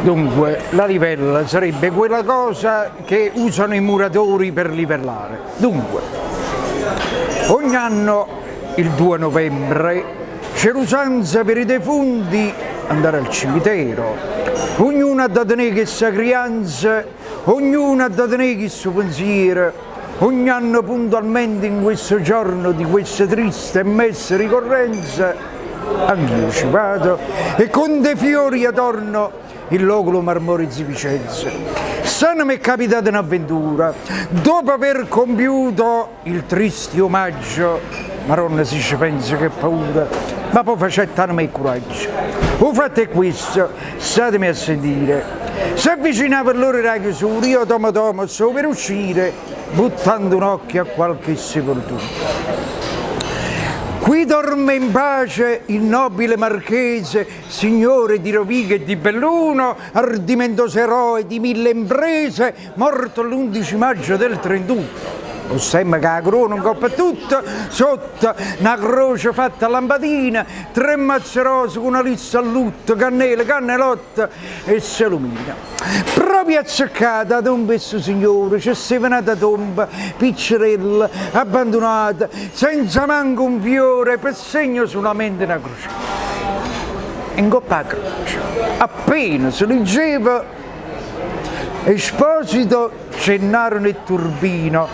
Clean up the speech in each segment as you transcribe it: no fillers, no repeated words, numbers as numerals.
Dunque, la livella sarebbe quella cosa che usano i muratori per livellare. Dunque, ogni anno, il 2 novembre, c'è l'usanza per i defunti andare al cimitero. Ognuno ha da tenere che sa crianza, ognuno ha da tenere che suo pensiero. Ogni anno puntualmente in questo giorno di questa triste e messa ricorrenza, anch'io ci vado e con dei fiori adorno il loculo Marmorezi Vicenza. Sana mi è capitata un'avventura, dopo aver compiuto il triste omaggio, Maronna si ci pensa che paura, ma poi facettanami il coraggio. Il fatto è questo, statemi a sentire, si avvicinava l'ora della chiusura, io tomo sto per uscire, buttando un occhio a qualche sepoltura. Qui dorme in pace il nobile marchese, signore di Rovigo e di Belluno, ardimentoso eroe di 1000 imprese, morto l'11 maggio del 31. Lo stemma che la corona un coppa tutto, sotto una croce fatta a lampadina, 3 mazzerose con una lista a lutto, cannelle, cannelotte e salumina. Proprio azzeccata da un questo signore, c'è sevenata tomba, piccerella, abbandonata, senza manco un fiore, per segno solamente una croce. In coppa la croce, appena si leggeva Esposito, Gennaro e Turbino,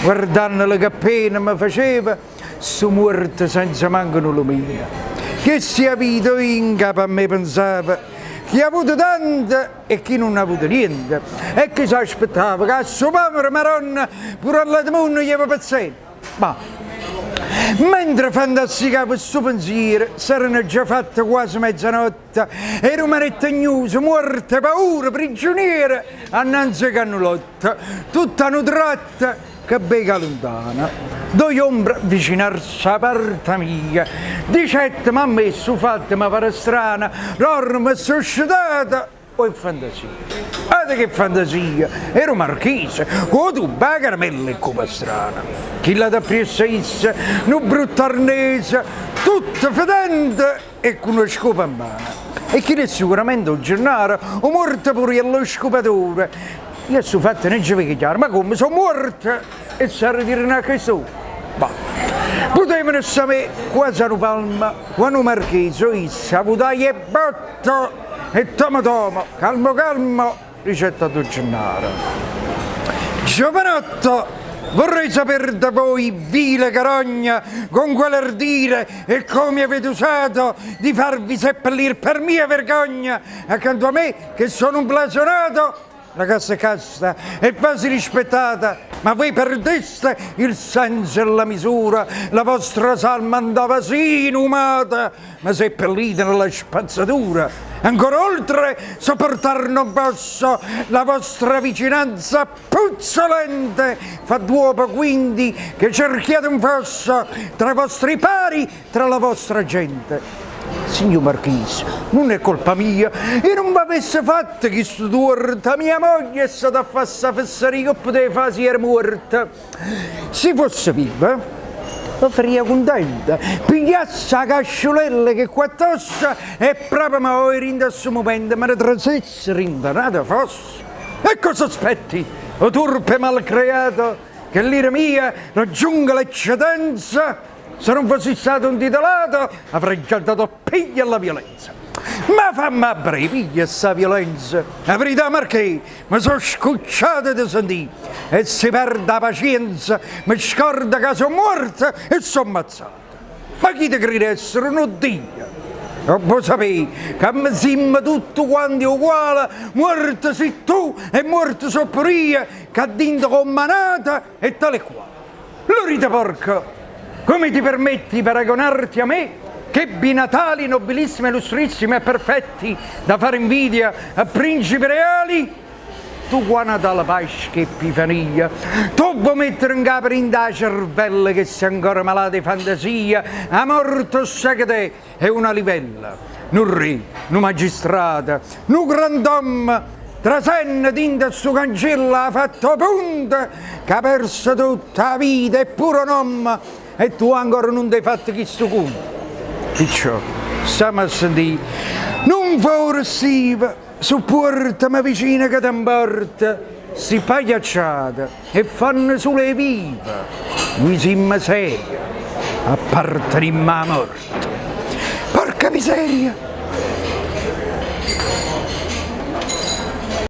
guardando che appena mi faceva, su morto senza manco una lumina. Che si è avuto in capo a me pensava, chi ha avuto tanto e chi non ha avuto niente. E chi si aspettava che a suo povero Maronna pure alla mondo gli aveva pazienza. Ma mentre fantasticava il suo pensiero, s'erano già fatte quasi mezzanotte e Romanetta Gnuse, morte, paura, prigioniera, annanzi cannulotta, tutta nutratta, che becca lontana, due ombre avvicinarsi a parte mia, dicette mi ha messo fatto, ma pare strana, l'orma mi è suscitata, o è fantasia? Guarda che fantasia, ero marchese, con tu la caramella e come strana, chi la da priessessa, un brutto arnese, tutta fedente e con una scopa in mano. E chi è sicuramente un giornale, o morto pure allo scopatore. Io sono fatto non ci vedo chiaro, ma come sono morta e si ritirano anche su. Ma potevano sapere quasi una palma, quando marchese, issa, avutai e botto e tomo, calmo, ricetta del giornale. Giovanotto, vorrei sapere da voi, vile carogna, con quell'ardire e come avete usato di farvi seppellire per mia vergogna, accanto a me che sono un blasonato. La cassa casta è quasi rispettata, ma voi perdeste il senso e la misura, la vostra salma andava sì inumata, ma seppellita nella spazzatura. Ancora oltre sopportar non posso la vostra vicinanza puzzolente, fa d'uopo quindi che cerchiate un fosso tra i vostri pari, tra la vostra gente. Signor Marchese, non è colpa mia, e non mi avesse fatto che sto torta, mia moglie è stata a fare questa fesseria che poteva fare se era morta. Se fosse viva, lo faria contenta, pigliasse la casciolella che qua tossa e proprio mi aveva in questo momento, me ne trasesse rindanata fosse. E cosa aspetti, o turpe malcreato, che l'ira mia raggiunga l'eccedenza? Se non fossi stato un titolato, avrei già dato piglia alla violenza. Ma fammi a breve, piglia sta violenza. La verità, Marchè, mi sono scucciato di sentire. E si perde la pazienza, mi scorda che sono morta e sono ammazzato. Ma chi ti crede essere un Dio? Non puoi sapere che mi siamo tutti quanti uguali, morto sei tu e morto so pure io, che ha dinto con manata e tale qua. Lurita porca! Come ti permetti di paragonarti a me, che ebbi natali nobilissimi, illustrissimi e perfetti, da fare invidia a principi reali? Tu qua Natale Pasqua e Epifania, tu vuoi mettere in capo in da cervella che sei ancora malato di fantasia, a morto sa che te è una livella, un re, un magistrato, un grand'uomo, Trasenna tinta su cancello ha fatto punta, che ha perso tutta la vita e pure un uomo, e tu ancora non ti hai fatto questo conto. Perciò, stiamo a sentire, non fa ora supportami vicino che t'importa, si pagliacciata e fanno sulle viva. Noi siamo seria, appartenimmo a morte. Porca miseria!